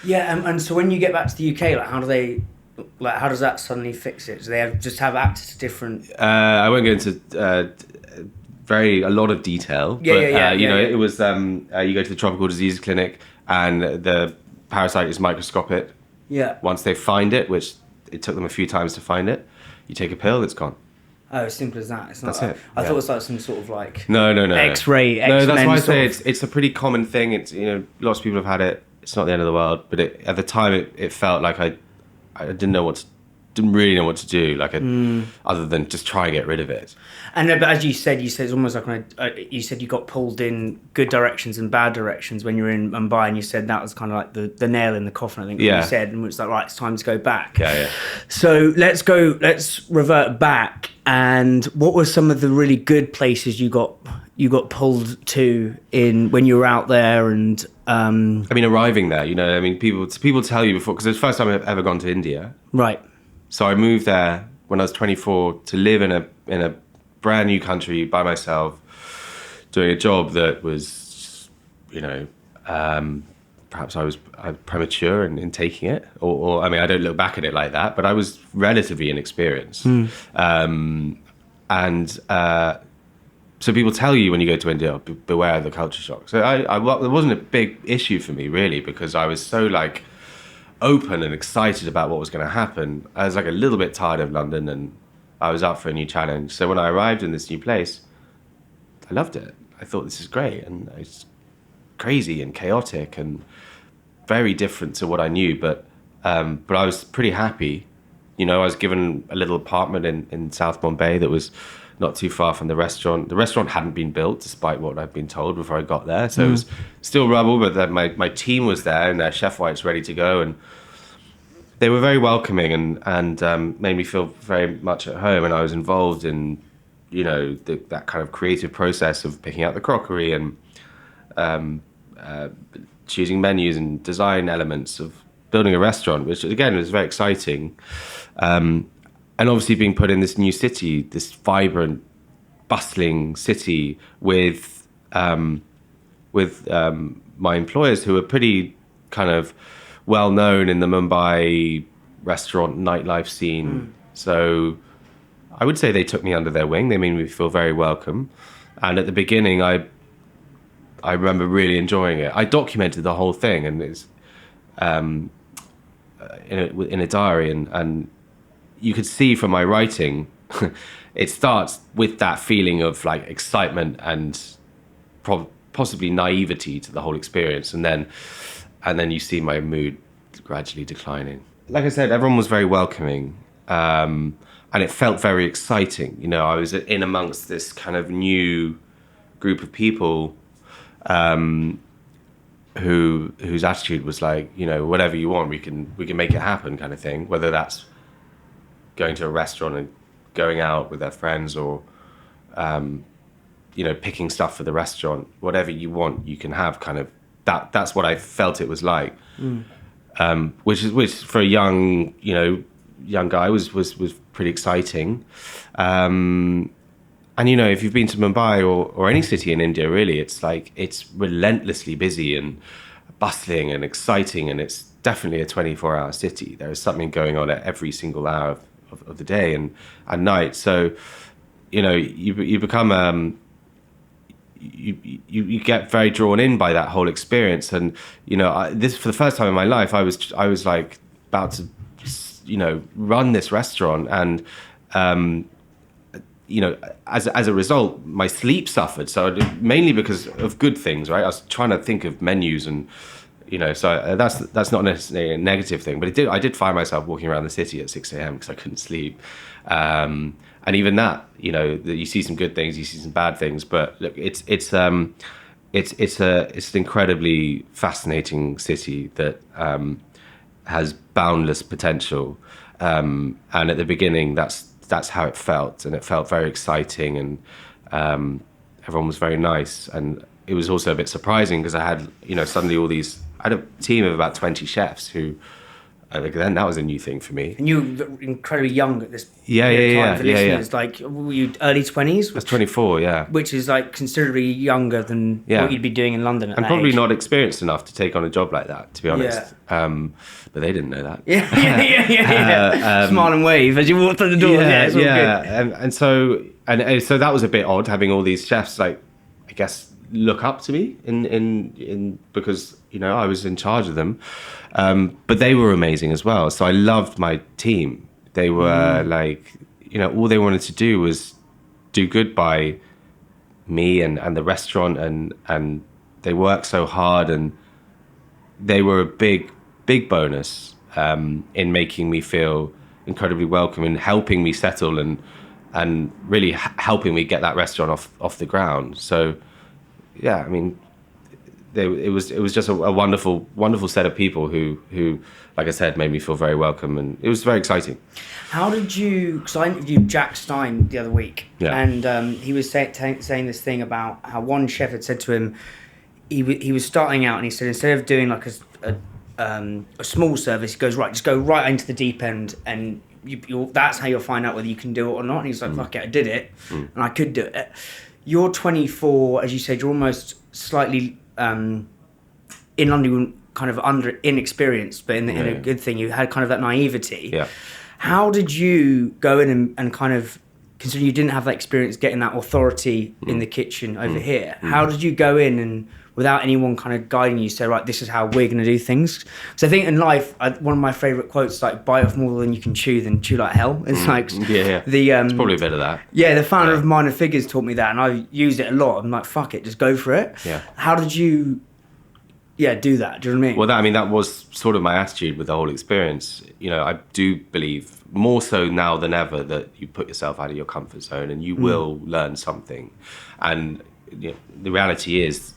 Yeah, and so when you get back to the UK, how does that suddenly fix it? Do they just have access to different? I won't go into a lot of detail, Yeah, but yeah, yeah, yeah, yeah. it was you go to the tropical disease clinic, and the parasite is microscopic. Yeah. Once they find it, which it took them a few times to find it, you take a pill, it's gone. Oh, as simple as that. It's not. That's it. I thought Yeah. it was like some sort of like No, X-ray, no. X-Men That's why I sort say of. it's a pretty common thing. It's lots of people have had it. It's not the end of the world, but at the time it felt like I didn't really know what to do, other than just try and get rid of it. And but as you said it's almost like you said you got pulled in good directions and bad directions when you were in Mumbai, and you said that was kind of like the nail in the coffin, I think. Yeah. You said, and it's like, right, it's time to go back. Yeah. So let's revert back. And what were some of the really good places you got pulled to in when you were out there? And I mean, arriving there, people tell you before, because it's the first time I've ever gone to India. right. So I moved there when I was 24 to live in a brand new country by myself, doing a job that was, perhaps I was premature in taking it, or I mean, I don't look back at it like that, but I was relatively inexperienced. So people tell you when you go to India, beware of the culture shock. So it wasn't a big issue for me really, because I was so open and excited about what was going to happen. I was a little bit tired of London, and I was up for a new challenge. So when I arrived in this new place, I loved it. I thought, this is great, and it's crazy and chaotic and very different to what I knew, but I was pretty happy. I was given a little apartment in South Mumbai that was not too far from the restaurant. The restaurant hadn't been built, despite what I'd been told before I got there. So it was still rubble, but then my team was there, and their chef whites ready to go. And they were very welcoming and made me feel very much at home. And I was involved in, that kind of creative process of picking out the crockery and choosing menus and design elements of building a restaurant, which again was very exciting. And obviously being put in this new city, this vibrant, bustling city with my employers, who are pretty kind of well known in the Mumbai restaurant nightlife scene. So I would say they took me under their wing. They made me feel very welcome. And at the beginning, I remember really enjoying it. I documented the whole thing, and it's in a diary, and you could see from my writing, it starts with that feeling of excitement and possibly naivety to the whole experience, and then you see my mood gradually declining. Like I said, everyone was very welcoming, and it felt very exciting. I was in amongst this kind of new group of people whose attitude was whatever you want, we can make it happen, kind of thing. Whether that's going to a restaurant and going out with their friends, or picking stuff for the restaurant, whatever you want, you can have. Kind of that's what I felt it was like. Which for a young guy was pretty exciting. And if you've been to Mumbai or any city in India, really, it's relentlessly busy and bustling and exciting, and it's definitely a 24-hour city. There is something going on at every single hour of the day and night. So, you become you get very drawn in by that whole experience. And this, for the first time in my life, I was about to run this restaurant, and as a result, my sleep suffered. So mainly because of good things, right? I was trying to think of menus, and so that's not necessarily a negative thing, but I did find myself walking around the city at 6 a.m. because I couldn't sleep. And even that, you see some good things, you see some bad things, but look, it's an incredibly fascinating city that has boundless potential. And at the beginning, that's how it felt, and it felt very exciting, and everyone was very nice. And it was also a bit surprising because I had, suddenly I had a team of about 20 chefs who Then that was a new thing for me. And you were incredibly young at this Yeah, period of yeah, time for yeah, listeners. Like, were you early 20s? That's 24, yeah. Which is like considerably younger than what you'd be doing in London at and that probably age. not experienced enough to take on a job like that, to be honest. But they didn't know that. Yeah. Smile and wave as you walk through the door. It's all good. And so that was a bit odd, having all these chefs, like, I guess, look up to me in because, you know, I was in charge of them. But they were amazing as well. So I loved my team. They were like, you know, all they wanted to do was do good by me and the restaurant, and they worked so hard, and they were a big bonus in making me feel incredibly welcome and helping me settle and really helping me get that restaurant off the ground. So yeah, I mean, it was just a wonderful set of people who, like I said, made me feel very welcome, and it was very exciting. How did you? Because I interviewed Jack Stein the other week, and he was saying this thing about how one chef had said to him, he was starting out, and he said instead of doing like a small service, he goes, right, just go right into the deep end, and that's how you'll find out whether you can do it or not. And he's like, fuck it, I did it, and I could do it. You're 24, as you said, you're almost slightly in London, kind of inexperienced, but in a good thing. You had kind of that naivety. Yeah. How did you go in and kind of, considering you didn't have that experience getting that authority in the kitchen over here, how did you go in and, without anyone kind of guiding you, say, right, this is how we're going to do things? Because I think in life, one of my favourite quotes is like, bite off more than you can chew than chew like hell. It's like... It's probably a bit of that. Yeah, the founder of Minor Figures taught me that, and I used it a lot. I'm like, fuck it, just go for it. Yeah. How did you... do that? Do you know what I mean? Well, that was sort of my attitude with the whole experience. You know, I do believe more so now than ever that you put yourself out of your comfort zone and you will learn something. And you know, the reality is,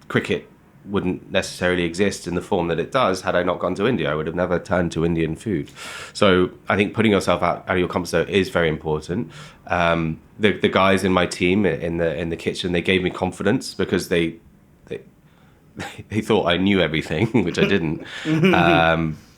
cricket wouldn't necessarily exist in the form that it does had I not gone to India. I would have never turned to Indian food. So I think putting yourself out of your comfort zone is very important. The guys in my team in the kitchen, they gave me confidence because they thought I knew everything, which I didn't.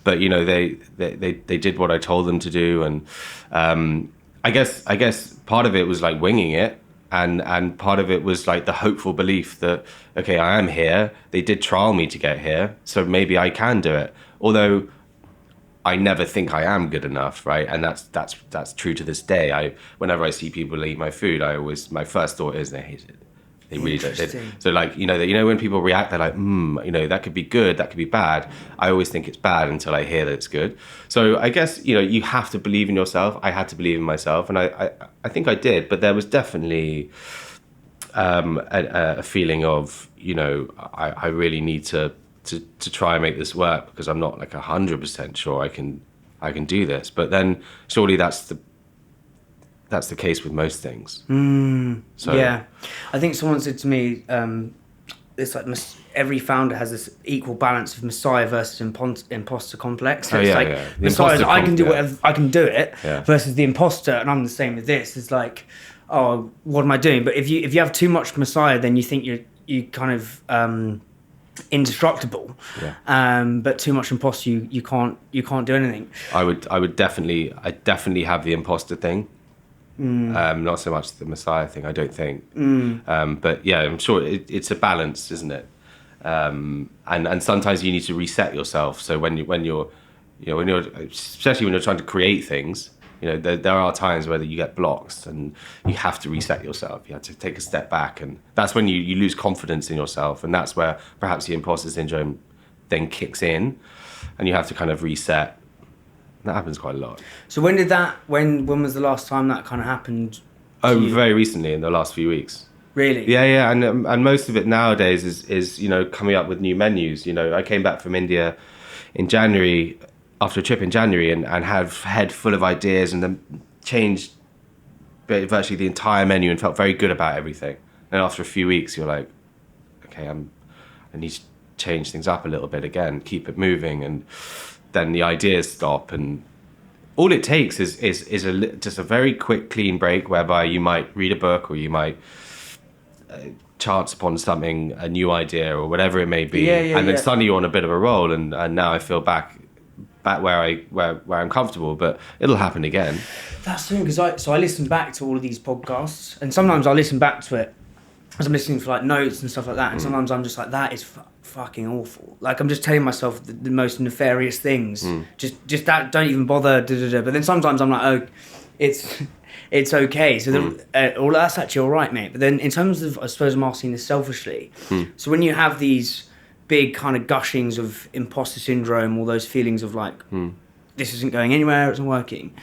But you know, they did what I told them to do, and I guess part of it was like winging it, and part of it was like the hopeful belief that, okay, I am here. They did trial me to get here, so maybe I can do it. Although I never think I am good enough, right? And that's true to this day. Whenever I see people eat my food, my first thought is they hate it. They really don't. So like, you know, when people react, they're like, you know, that could be good, that could be bad. I always think it's bad until I hear that it's good. So I guess, you know, you have to believe in yourself. I had to believe in myself, and I think I did. But there was definitely a feeling of, you know, I really need to try and make this work, because I'm not like 100% sure I can do this. But then surely that's the case with most things. So yeah, I think someone said to me, it's like every founder has this equal balance of Messiah versus imposter complex. So it's like Messiah's, I can do whatever, I can do it, versus the imposter, and I'm the same with this. It's like, oh, what am I doing? But if you have too much Messiah, then you think you kind of indestructible. But too much imposter, you can't do anything. I definitely have the imposter thing. Not so much the Messiah thing, I don't think. But yeah, I'm sure it's a balance, isn't it? And sometimes you need to reset yourself. So when you're especially when you're trying to create things, you know, there are times where you get blocks and you have to reset yourself. You have to take a step back, and that's when you lose confidence in yourself, and that's where perhaps the imposter syndrome then kicks in, and you have to kind of reset. That happens quite a lot. So when was the last time that kind of happened? Very recently, in the last few weeks. Really? Yeah, and most of it nowadays is you know, coming up with new menus. You know, I came back from India in January, after a trip in January, and had a head full of ideas, and then changed virtually the entire menu and felt very good about everything. And after a few weeks, you're like, okay, I need to change things up a little bit again, keep it moving, and then the ideas stop, and all it takes is just a very quick, clean break, whereby you might read a book, or you might chance upon something, a new idea, or whatever it may be, and then suddenly you're on a bit of a roll. And now I feel back back where I'm comfortable, but it'll happen again. That's the thing, because I listen back to all of these podcasts, and sometimes I listen back to it as I'm listening for like notes and stuff like that, and sometimes I'm just like, that is fucking awful. Like, I'm just telling myself the most nefarious things. Just that, don't even bother. But then sometimes I'm like, oh, it's okay. So all that's actually all right, mate. But then in terms of, I suppose I'm asking this selfishly. So when you have these big kind of gushings of imposter syndrome, all those feelings of like, this isn't going anywhere, it isn't working.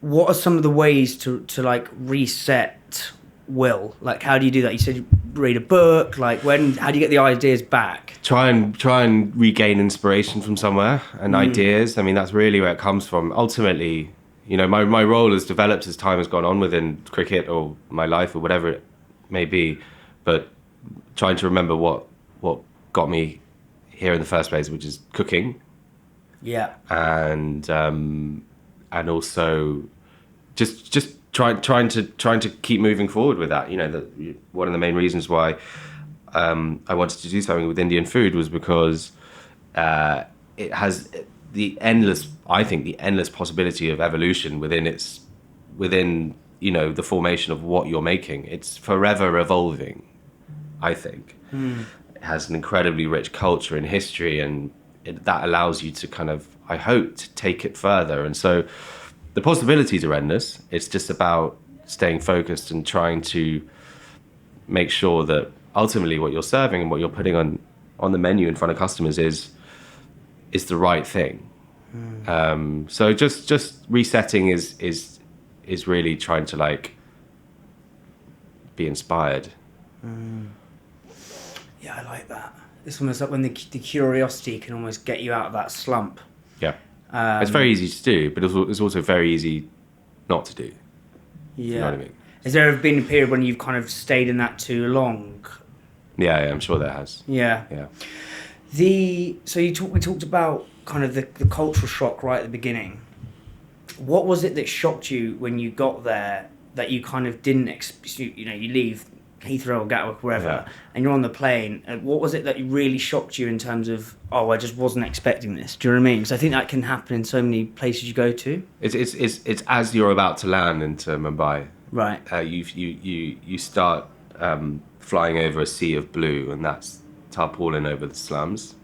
What are some of the ways to like reset will? Like, how do you do that? You said you read a book. Like, how do you get the ideas back? Try and regain inspiration from somewhere and ideas. I mean, that's really where it comes from. Ultimately, you know, my role has developed as time has gone on within cricket or my life or whatever it may be, but trying to remember what got me here in the first place, which is cooking. Yeah. And also just trying to keep moving forward with that. You know, one of the main reasons why I wanted to do something with Indian food was because it has the endless possibility of evolution within you know, the formation of what you're making. It's forever evolving, I think. It has an incredibly rich culture and history, and that allows you to kind of, I hope, to take it further. And so the possibilities are endless. It's just about staying focused and trying to make sure that ultimately what you're serving and what you're putting on the menu in front of customers is the right thing. So just resetting is really trying to like be inspired. Yeah, I like that. It's almost like when the curiosity can almost get you out of that slump. Yeah. It's very easy to do, but it's also very easy not to do. Yeah. You know what I mean? Has there ever been a period when you've kind of stayed in that too long? Yeah, I'm sure there has. Yeah. Yeah. So we talked about kind of the cultural shock right at the beginning. What was it that shocked you when you got there that you kind of didn't you know, you leave Heathrow or Gatwick, wherever, and you're on the plane. What was it that really shocked you in terms of, oh, I just wasn't expecting this? Do you know what I mean? Because I think that can happen in so many places you go to. It's as you're about to land into Mumbai. Right. You start flying over a sea of blue, and that's tarpaulin over the slums,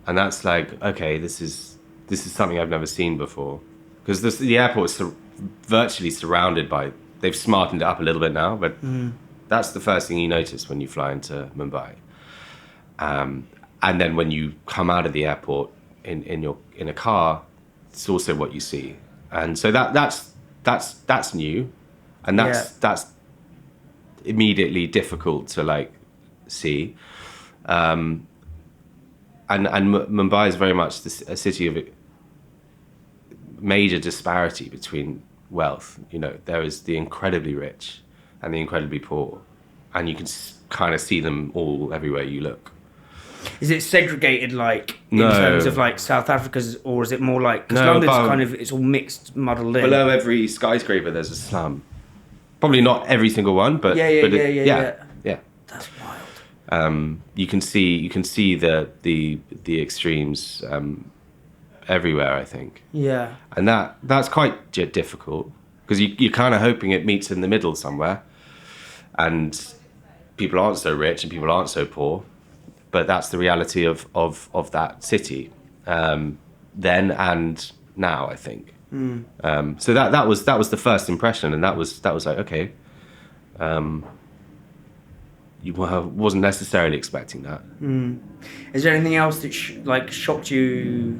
and that's like, okay, this is something I've never seen before, because the airport is virtually surrounded by. They've smartened it up a little bit now, but. That's the first thing you notice when you fly into Mumbai, and then when you come out of the airport in a car, it's also what you see, and so that's new, and that's immediately difficult to like see, and Mumbai is very much a city of major disparity between wealth. You know, there is the incredibly rich and the incredibly poor, and you can kind of see them all everywhere you look. Is it segregated like in No. terms of like South Africa's, or is it more like, because No, London's but kind of, it's all mixed, muddled in. Below every skyscraper there's a slum. Probably not every single one, but Yeah. That's wild. You can see the extremes everywhere, I think. Yeah. And that's quite difficult, because you're kind of hoping it meets in the middle somewhere, and people aren't so rich and people aren't so poor, but that's the reality of that city, then and now, I think. So that was the first impression, and that was like, okay, you wasn't necessarily expecting that. Is there anything else that shocked you?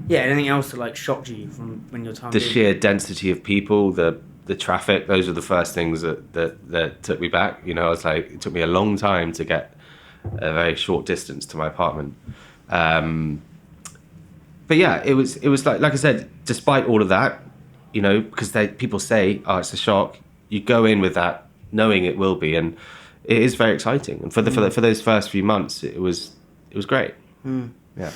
Anything else that like shocked you from when your time? The sheer density of people, the traffic, those are the first things that took me back. You know, I was like, it took me a long time to get a very short distance to my apartment. But yeah, it was like I said, despite all of that, you know, because people say, oh, it's a shock. You go in with that knowing it will be, and it is very exciting. And for those first few months, it was great. Yeah.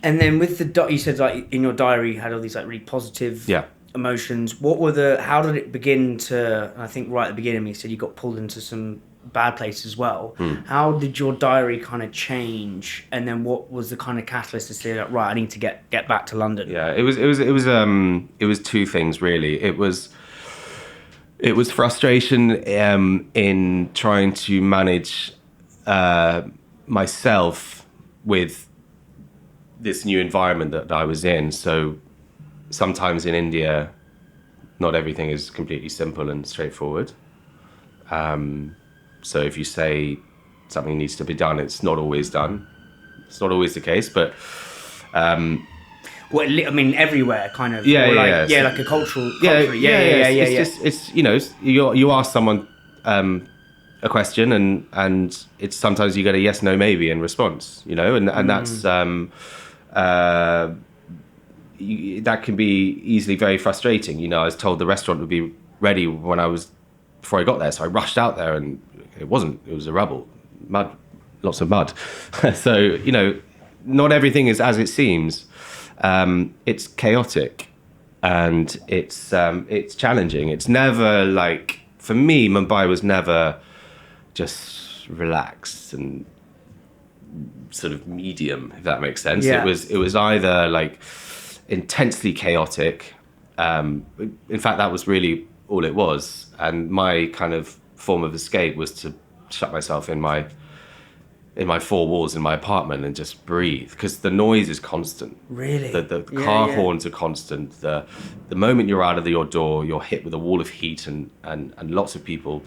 And then with you said like in your diary you had all these like really positive emotions. How did it begin to? I think right at the beginning you said you got pulled into some bad place as well. How did your diary kind of change, and then what was the kind of catalyst to say, like, right, I need to get back to London? Yeah, it was two things really. It was frustration in trying to manage myself with this new environment that I was in. So sometimes in India, not everything is completely simple and straightforward. So if you say something needs to be done, it's not always done. It's not always the case, but well, I mean, everywhere, kind of. Yeah, or like, yeah, yeah, like a cultural. Yeah. Yeah. It's you know, you ask someone a question, and it's sometimes you get a yes, no, maybe in response, you know, and that's that can be easily very frustrating. You know, I was told the restaurant would be ready before I got there, so I rushed out there, and it wasn't. It was a rubble, mud, lots of mud. So you know, not everything is as it seems. It's chaotic, and it's challenging. It's never like, for me, Mumbai was never just relaxed and sort of medium, if that makes sense. Yeah. It was either like intensely chaotic. In fact, that was really all it was. And my kind of form of escape was to shut myself in my four walls in my apartment and just breathe, because the noise is constant. Really? The car horns are constant. The moment you're out of your door, you're hit with a wall of heat and lots of people.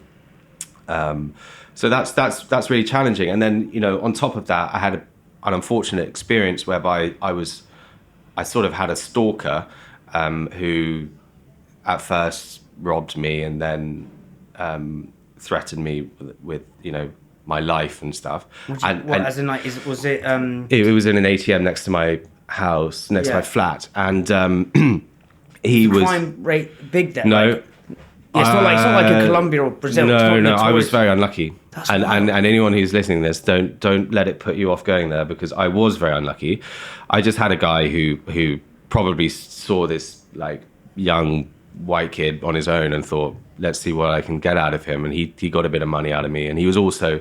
So that's really challenging. And then, you know, on top of that, I had an unfortunate experience whereby I sort of had a stalker who at first robbed me and then threatened me with you know, my life and stuff. As in, like, was it? It was in an ATM next to my house, next to my flat, and he was. Crime rate big there? No. Like, it's not like a Colombia or Brazil. No, I was very unlucky. That's and wild. anyone who's listening to this, don't let it put you off going there, because I was very unlucky. I just had a guy who probably saw this like young white kid on his own and thought, let's see what I can get out of him. And he got a bit of money out of me. And he was also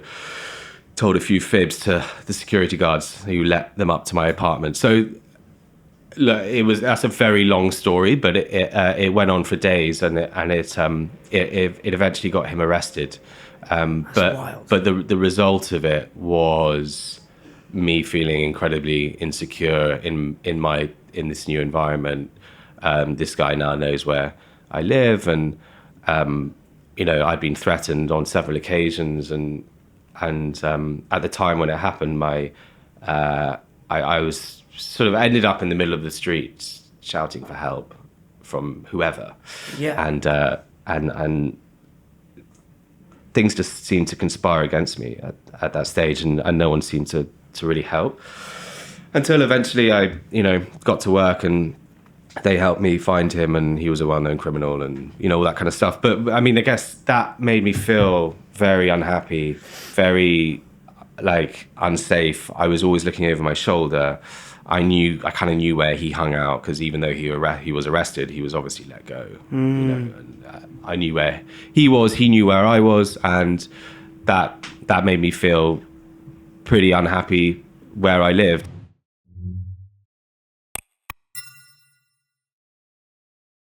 told a few fibs to the security guards who let them up to my apartment. So look, that's a very long story, but it went on for days, and it eventually got him arrested. Wild. But the result of it was me feeling incredibly insecure in this new environment. This guy now knows where I live, and you know, I'd been threatened on several occasions, and at the time when it happened, I was sort of ended up in the middle of the street shouting for help from whoever. Yeah. And things just seemed to conspire against me at that stage, and no one seemed to really help, until eventually I, you know, got to work and they helped me find him, and he was a well-known criminal, and you know, all that kind of stuff. But I mean, I guess that made me feel very unhappy, very like unsafe. I was always looking over my shoulder. I kind of knew where he hung out, because even though he was arrested, he was obviously let go. You know, and I knew where he was. He knew where I was, and that made me feel pretty unhappy where I lived.